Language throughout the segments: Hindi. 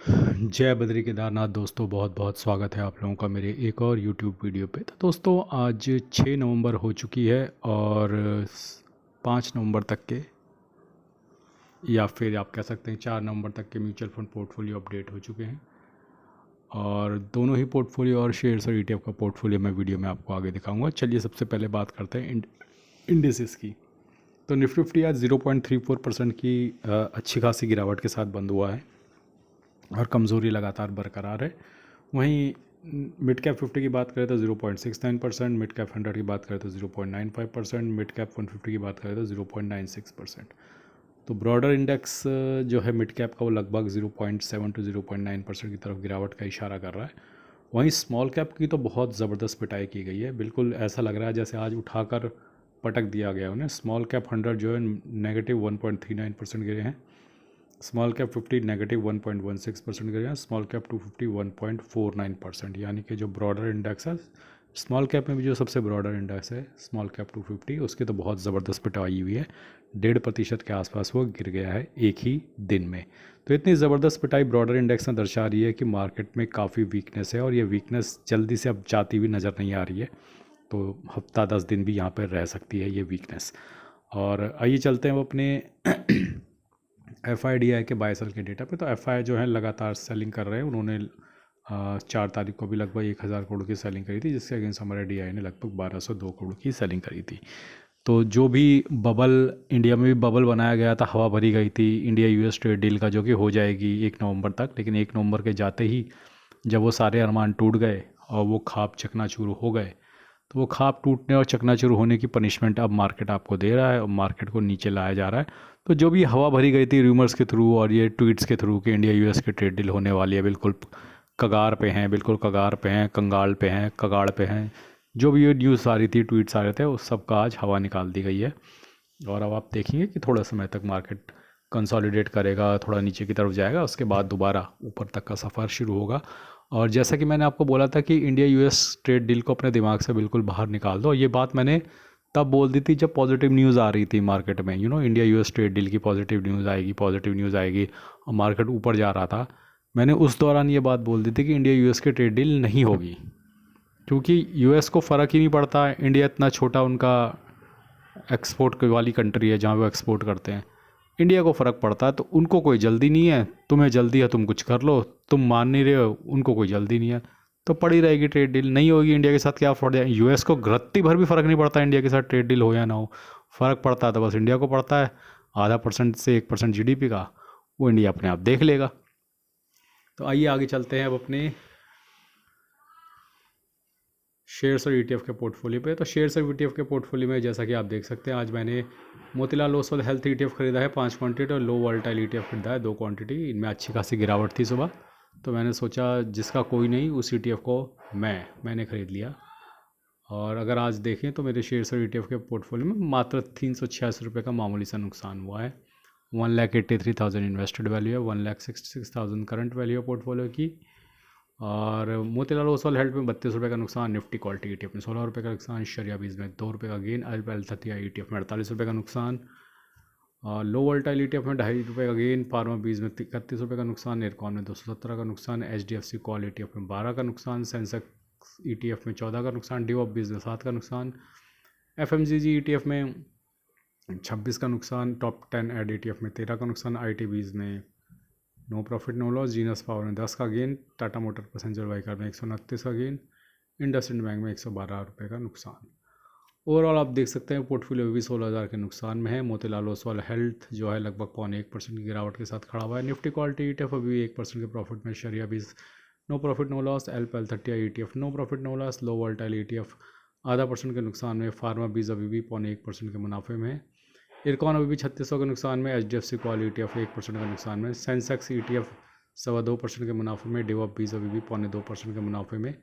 जय बद्री केदारनाथ दोस्तों, बहुत बहुत स्वागत है आप लोगों का मेरे एक और यूट्यूब वीडियो पे। तो दोस्तों आज 6 नवंबर हो चुकी है और 5 नवंबर तक के या फिर आप कह सकते हैं 4 नवंबर तक के म्यूचुअल फंड पोर्टफोलियो अपडेट हो चुके हैं। और दोनों ही पोर्टफोलियो और शेयर्स और ETF का पोर्टफोलियो मैं वीडियो में आपको आगे दिखाऊंगा। चलिए सबसे पहले बात करते हैं इंडिसेस की। तो निफ्टी 50 आज 0.34% की अच्छी खासी गिरावट के साथ बंद हुआ है और कमज़ोरी लगातार बरकरार है। वहीं मिड कैप 50 की बात करें तो 0.69%, मिड कैप 100 की बात करें तो 0.95%, मिड कैप 150 की बात करें तो 0.96%। तो ब्रॉडर इंडेक्स जो है मिड कैप का वो लगभग 0.7 टू 0.9% की तरफ गिरावट का इशारा कर रहा है। वहीं स्मॉल कैप की तो बहुत ज़बरदस्त पिटाई की गई है। बिल्कुल ऐसा लग रहा है जैसे आज उठाकर पटक दिया गया उन्हें। स्मॉल कैप 100 जो है -1.39% गिरे हैं, स्मॉल कैप 50 -1.16% गिरे हैं, स्मॉल कैप 250 1.49%। यानी कि जो ब्रॉडर इंडेक्स है स्मॉल कैप में भी जो सबसे ब्रॉडर इंडेक्स है स्मॉल कैप 250, उसकी तो बहुत ज़बरदस्त पिटाई हुई है। 1.5% के आसपास वो गिर गया है एक ही दिन में। तो इतनी ज़बरदस्त पिटाई ब्रॉडर इंडेक्स में दर्शा रही है कि मार्केट में काफ़ी वीकनेस है और ये वीकनेस जल्दी से अब जाती हुई नज़र नहीं आ रही है। तो हफ्ता 10 दिन भी यहाँ पर रह सकती है ये वीकनेस। और आइए चलते हैं वो अपने FIDI के 22 साल के डेटा पे। तो FI जो है लगातार सेलिंग कर रहे हैं। उन्होंने 4 तारीख को भी लगभग 1000 करोड़ की सेलिंग करी थी, जिसके अगेंस्ट हमारे DI ने लगभग 1202 करोड़ की सेलिंग करी थी। तो जो भी बबल इंडिया में भी बबल बनाया गया था, हवा भरी गई थी इंडिया US ट्रेड डील का, जो कि हो जाएगी 1 नवंबर तक, लेकिन 1 नवंबर के जाते ही जब वो सारे अरमान टूट गए और वो ख्वाब चकनाचूर हो गए, तो वो ख्वाब टूटने और चकनाचूर होने की पनिशमेंट अब मार्केट आपको दे रहा है और मार्केट को नीचे लाया जा रहा है। तो जो भी हवा भरी गई थी रूमर्स के थ्रू और ये ट्वीट्स के थ्रू कि इंडिया US की ट्रेड डील होने वाली है, बिल्कुल कगार पे हैं, बिल्कुल कगार पे हैं, कंगाल पे हैं, कगाड़ पे हैं, जो भी ये न्यूज़ आ रही थी, ट्वीट्स आ रहे थे, उस सब का आज हवा निकाल दी गई है। और अब आप देखेंगे कि थोड़ा समय तक मार्केट कंसोलिडेट करेगा, थोड़ा नीचे की तरफ जाएगा, उसके बाद दोबारा ऊपर तक का सफ़र शुरू होगा। और जैसा कि मैंने आपको बोला था कि इंडिया US ट्रेड डील को अपने दिमाग से बिल्कुल बाहर निकाल दो। ये बात मैंने तब बोल दी थी जब पॉजिटिव न्यूज़ आ रही थी मार्केट में, इंडिया US ट्रेड डील की पॉजिटिव न्यूज़ आएगी, पॉजिटिव न्यूज़ आएगी, और मार्केट ऊपर जा रहा था। मैंने उस दौरान ये बात बोल दी थी कि इंडिया US की ट्रेड डील नहीं होगी, क्योंकि US को फ़र्क ही नहीं पड़ता। इंडिया इतना छोटा उनका एक्सपोर्ट वाली कंट्री है जहाँ वो एक्सपोर्ट करते हैं। इंडिया को फ़र्क पड़ता है, तो उनको कोई जल्दी नहीं है। तुम्हें जल्दी है, तुम कुछ कर लो, तुम मान नहीं रहे हो, उनको कोई जल्दी नहीं है, तो पड़ी रहेगी ट्रेड डील। नहीं होगी इंडिया के साथ, क्या फर्क है? US को रत्ती भर भी फ़र्क नहीं पड़ता इंडिया के साथ ट्रेड डील हो या ना हो। फ़र्क पड़ता है तो बस इंडिया को पड़ता है, आधा परसेंट से 1% GDP का, वो इंडिया अपने आप देख लेगा। तो आइए आगे चलते हैं अब अपने शेयर्स और ETF के पोर्टफोलियो पे। तो शेयर्स और ETF के पोर्टफोलियो में जैसा कि आप देख सकते हैं, आज मैंने मोतीलाल ओसवाल हेल्थ ETF खरीदा है 5 क्वांटिटी और लो वोलेटाइल ETF खरीदा है 2 क्वांटिटी। इनमें अच्छी खासी गिरावट थी सुबह, तो मैंने सोचा जिसका कोई नहीं उस ETF को मैंने ख़रीद लिया। और अगर आज देखें तो मेरे शेयर्स और ETF के पोर्टफोलियो में मात्र 386 रुपये का मामूली सा नुकसान हुआ है। 1,83,000 इन्वेस्टेड वैल्यू है, 1,66,000 करंट वैल्यू है पोर्टफोलियो की। और मोतीलाल ओसवाल हेल्थ में 32 रुपये का नुकसान, निफ्टी क्वालिटी ETF में 16 रुपये का नुकसान, शरिया बीज में 2 रुपये का गेन, अल्पा ETF में 48 रुपये का नुकसान, लो वोल्टाइल ETF में 2.5 रुपये का गेन, फार्मा बीज में 31 रुपये का नुकसान, इरकॉन में 217 का नुकसान, HDFC कॉल ETF में 12 का नुकसान, सेंसेक्स ETF में 14 का नुकसान, डिवॉप बीज में 7 का नुकसान, FMCG ETF में 26 का नुकसान, टॉप 10 एड ETF में 13 का नुकसान, IT बीज में no profit no loss, Genus power में 10 का gain, Tata motor passenger vehicle में 129 का गेन, इंडसइंड बैंक में 112 रुपये का नुकसान। ओवरऑल आप देख सकते हैं पोर्टफोलियो भी 16,000 के नुकसान में है। मोतीलाल ओसवाल हेल्थ जो है लगभग 0.1% की गिरावट के साथ खड़ा हुआ है। निफ्टी क्वालिटी ETF अभी 1% के प्रॉफिट में, Shariah BeES no profit no loss, L30 ETF no profit no loss, low volatile ETF आधा परसेंट के नुकसान में, फार्मा बीज अभी भी 0.1% के मुनाफे में, इरकॉन अभी भी 3600 के नुकसान में, HDFC कॉल ETF 1% का नुकसान में, सेंसेक्स ETF 2.25% के मुनाफे में, डिवॉप बीज अभी भी 0.2% के मुनाफे में,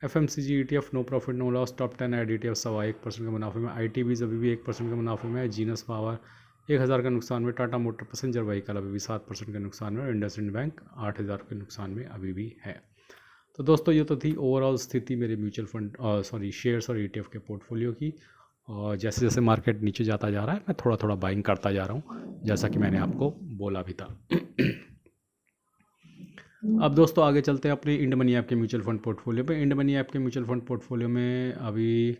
FMCG ETF no profit no loss, top 10 एड ETF 1% के मुनाफे में, IT बीज अभी भी 1% के मुनाफे में, जीनस पावर 1000 के नुकसान में, टाटा मोटर पैसेंजर व्हीकल अभी भी 7% के नुकसान में, और इंडसइंड बैंक 8000 के नुकसान में अभी भी है। तो दोस्तों ये तो थी ओवरऑल स्थिति मेरे म्यूचुअल फंड शेयर्स और ETF के पोर्टफोलियो की। और जैसे जैसे मार्केट नीचे जाता जा रहा है मैं थोड़ा थोड़ा बाइंग करता जा रहा हूँ, जैसा कि मैंने आपको बोला भी था। अब दोस्तों आगे चलते हैं अपने इंड मनी ऐप के म्यूचुअल फंड पोर्टफोलियो पे। इंड मनी ऐप के म्यूचुअल फंड पोर्टफोलियो में अभी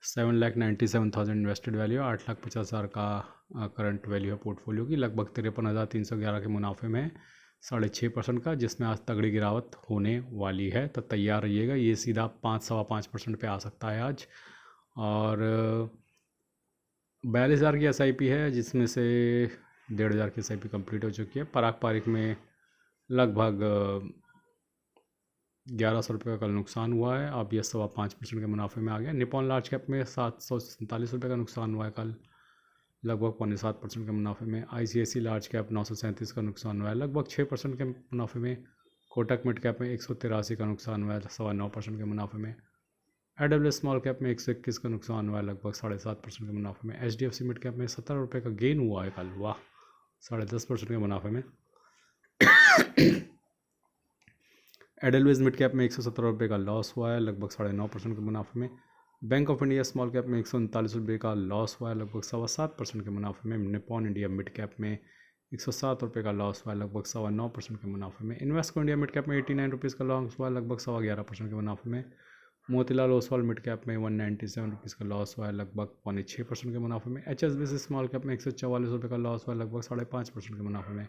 7,97,000 इन्वेस्टेड वैल्यू, 8,50,000 का करंट वैल्यू है पोर्टफोलियो की। लगभग 53,311 के मुनाफे में 6.5% का, जिसमें आज तगड़ी गिरावट होने वाली है, तो तैयार रहिएगा। ये सीधा 5-5.25% पे आ सकता है आज। और 42,000 की SIP है, जिसमें से 1,500 की SIP कंप्लीट हो चुकी है। पराग पारिक में लगभग 1,100 रुपये का कल नुकसान हुआ है, अब ये 5.25% के मुनाफे में आ गया। निपॉन लार्ज कैप में 747 रुपये का नुकसान हुआ है कल, लगभग 5.25% के मुनाफे में। ICICI लार्ज कैप 937 का नुकसान हुआ है, लगभग 6% के मुनाफे में। कोटक मिड कैप में 183 का नुकसान हुआ है, 9.25% के मुनाफे में। AWS स्मॉल कैप में 121 का नुकसान हुआ है, लगभग 7.5% के मुनाफे में। HDFC मिड कैप में 70 रुपये का गेन हुआ है कल, वाह, 10.5% के मुनाफे में। एडलवेज मिड कैप में 117 रुपये का लॉस हुआ है, लगभग 9.5% के मुनाफे में। Bank of India small cap में 139 रुपये का लॉस हुआ है, लगभग 7.25% के मुनाफे में। निपॉन इंडिया मिड कैप में 107 रुपये का लॉस हुआ है, लगभग 9.25% के मुनाफे में। इन्वेस्को इंडिया मिड कैप में 89 रुपीज़ का लॉस हुआ है, लगभग 11.25% के मुनाफे में। मोतीलाल ओसवाल मिड कैप में 197 रुपीज़ का लॉस हुआ है, लगभग 6.25% के मुनाफे में। HSBC स्मॉल कैप में 144 रुपये का लॉस हुआ है, लगभग 5.5% के मुनाफे में।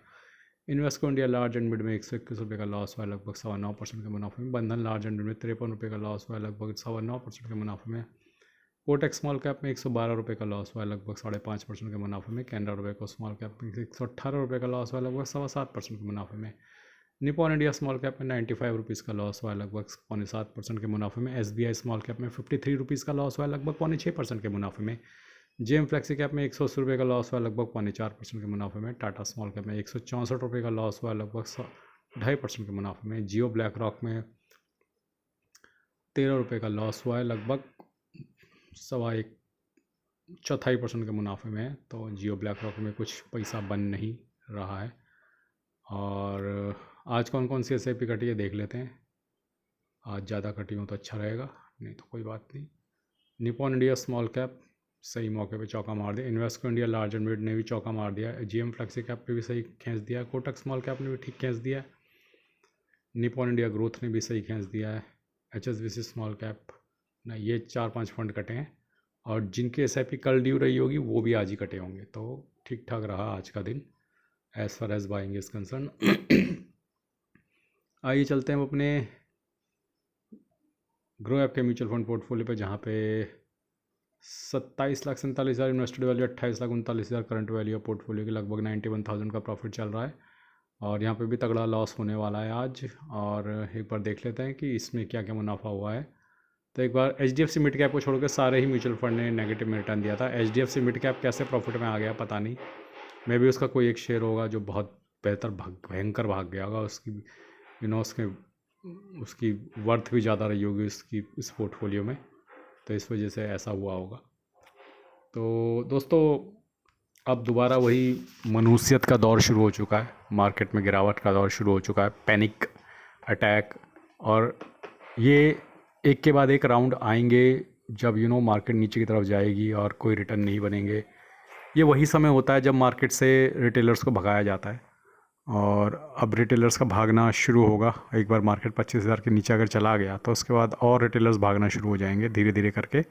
Invesco India large and mid में 121 रुपये का लॉस हुआ है, लगभग 9.25% के मुनाफे में। बंधन लार्ज एंड मिड में 53 रुपये का लॉस हुआ है, लगभग 9.25% के मुनाफे में। कोटक स्मॉल कैप में 112 रुपये का लॉस हुआ है, लगभग 5.5% के मुनाफे में। कैनरा रुपये को स्मॉल कैप में 118 रुपये का लॉस हुआ है, लगभग 7.25% के मुनाफे में। निपॉन इंडिया स्मॉल कैप में 95 रुपीज़ का लॉस हुआ है, लगभग 7.25% के मुनाफे में। SBI स्मॉल कैप में 53 रुपीज़ का लॉस हुआ है, लगभग 6.25% के मुनाफे में। JM फ्लेक्सी कैप में 180 रुपये का लॉस हुआ है, लगभग 4.25% के मुनाफे में। टाटा स्मॉल कैप में 164 रुपये का लॉस हुआ है, लगभग 2.5% के मुनाफे में। जियो ब्लैक रॉक में 13 रुपये का लॉस हुआ है, लगभग 1.25% के मुनाफे में। तो जियो ब्लैक रॉक में कुछ पैसा बन नहीं रहा है। और आज कौन कौन सी SIP कटी है देख लेते हैं। आज ज़्यादा कटी हो तो अच्छा रहेगा, नहीं तो कोई बात नहीं। निपॉन इंडिया स्मॉल कैप सही मौके पे चौका मार दिया। Invesco India large and mid ने भी चौका मार दिया। GM फ्लेक्सी कैप पे भी सही खींच दिया। कोटक स्मॉल कैप ने भी ठीक खींच दिया। निपॉन इंडिया ग्रोथ ने भी सही खींच दिया है। HSBC स्मॉल कैप ना, ये 4-5 फंड कटे हैं। और जिनकी SIP कल ड्यू रही होगी वो भी आज ही कटे होंगे, तो ठीक ठाक रहा आज का दिन as far as buying is concern. आइए चलते हैं अपने ग्रो ऐप के म्यूचुअल फंड पोर्टफोलियो पे, जहाँ पे 27,47,000 invested value, 28,39,000 current value portfolio की। लगभग 91,000 का प्रॉफिट चल रहा है, और यहाँ पे भी तगड़ा लॉस होने वाला है आज। और एक बार देख लेते हैं कि इसमें क्या क्या मुनाफा हुआ है। तो एक बार HDFC मिड कैप को छोड़कर सारे ही म्यूचुअल फंड ने नेगेटिव में रिटर्न दिया था। HDFC मिड कैप कैसे प्रॉफिट में आ गया पता नहीं, मे भी उसका कोई एक शेयर होगा जो बहुत बेहतर भयंकर भाग गया होगा। उसकी उसकी वर्थ भी ज़्यादा रही होगी उसकी इस पोर्टफोलियो में, तो इस वजह से ऐसा हुआ होगा। तो दोस्तों अब दोबारा वही मनुष्यत का दौर शुरू हो चुका है, मार्केट में गिरावट का दौर शुरू हो चुका है, पैनिक अटैक। और ये एक के बाद एक राउंड आएंगे जब मार्केट नीचे की तरफ जाएगी और कोई रिटर्न नहीं बनेंगे। ये वही समय होता है जब मार्केट से रिटेलर्स को भगाया जाता है, और अब रिटेलर्स का भागना शुरू होगा। एक बार मार्केट 25,000 के नीचे अगर चला गया तो उसके बाद और रिटेलर्स भागना शुरू हो जाएंगे धीरे धीरे करके।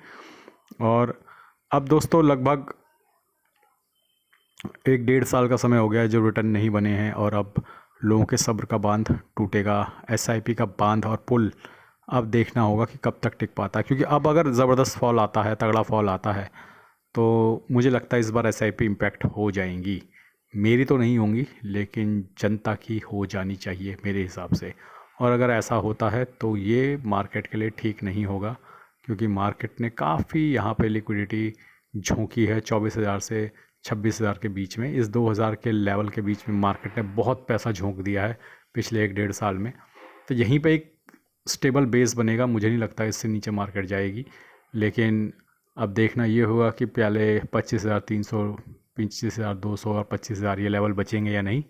और अब दोस्तों लगभग 1-1.5 साल का समय हो गया है जो रिटर्न नहीं बने हैं, और अब लोगों के सब्र का बांध टूटेगा। SIP का बांध और पुल अब देखना होगा कि कब तक टिक पाता है, क्योंकि अब अगर ज़बरदस्त फॉल आता है, तगड़ा फॉल आता है, तो मुझे लगता है इस बार SIP इम्पैक्ट हो जाएंगी। मेरी तो नहीं होंगी, लेकिन जनता की हो जानी चाहिए मेरे हिसाब से। और अगर ऐसा होता है तो ये मार्केट के लिए ठीक नहीं होगा, क्योंकि मार्केट ने काफ़ी यहाँ पे लिक्विडिटी झोंकी है 24,000 से 26,000 के बीच में। इस 2,000 के लेवल के बीच में मार्केट ने बहुत पैसा झोंक दिया है पिछले 1-1.5 साल में। तो यहीं पे एक स्टेबल बेस बनेगा, मुझे नहीं लगता इससे नीचे मार्केट जाएगी। लेकिन अब देखना ये होगा कि पहले 25,300, 25,200 और 25,000 ये लेवल बचेंगे या नहीं।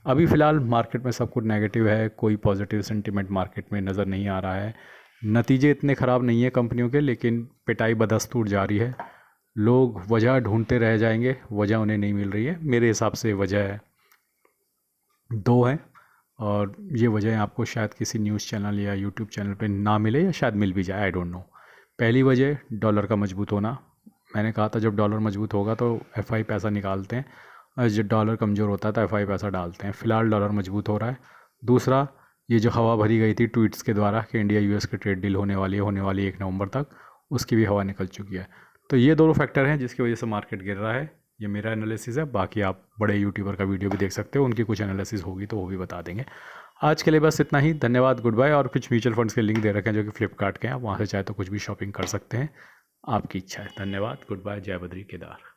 अभी फ़िलहाल मार्केट में सब कुछ नेगेटिव है, कोई पॉजिटिव सेंटीमेंट मार्केट में नज़र नहीं आ रहा है। नतीजे इतने ख़राब नहीं है कंपनियों के, लेकिन पिटाई बदस्तूर जारी है। लोग वजह ढूंढते रह जाएंगे, वजह उन्हें नहीं मिल रही है। मेरे हिसाब से वजह 2 है। और ये वजह आपको शायद किसी न्यूज़ चैनल या यूट्यूब चैनल पे ना मिले या शायद मिल भी जाए, आई डोंट नो। पहली वजह डॉलर का मजबूत होना। मैंने कहा था जब डॉलर मजबूत होगा तो एफआई पैसा निकालते हैं, और जब डॉलर कमज़ोर होता है तो एफआई पैसा डालते हैं। फ़िलहाल डॉलर मजबूत हो रहा है। दूसरा, ये जो हवा भरी गई थी ट्वीट्स के द्वारा कि इंडिया यूएस की ट्रेड डील होने वाली 1 नवंबर तक, उसकी भी हवा निकल चुकी है। तो ये दोनों फैक्टर हैं जिसकी वजह से मार्केट गिर रहा है। ये मेरा एनालिसिस है, बाकी आप बड़े यूट्यूबर का वीडियो भी देख सकते हो, उनकी कुछ एनालिसिस होगी तो वो भी बता देंगे। आज के लिए बस इतना ही, धन्यवाद, गुड बाय। और कुछ म्यूचुअल फंड्स के लिंक दे रखे हैं जो कि फ्लिपकार्ट के हैं, आप वहाँ से चाहे तो कुछ भी शॉपिंग कर सकते हैं, आपकी इच्छा है। धन्यवाद, गुड बाय, जय बद्री केदार।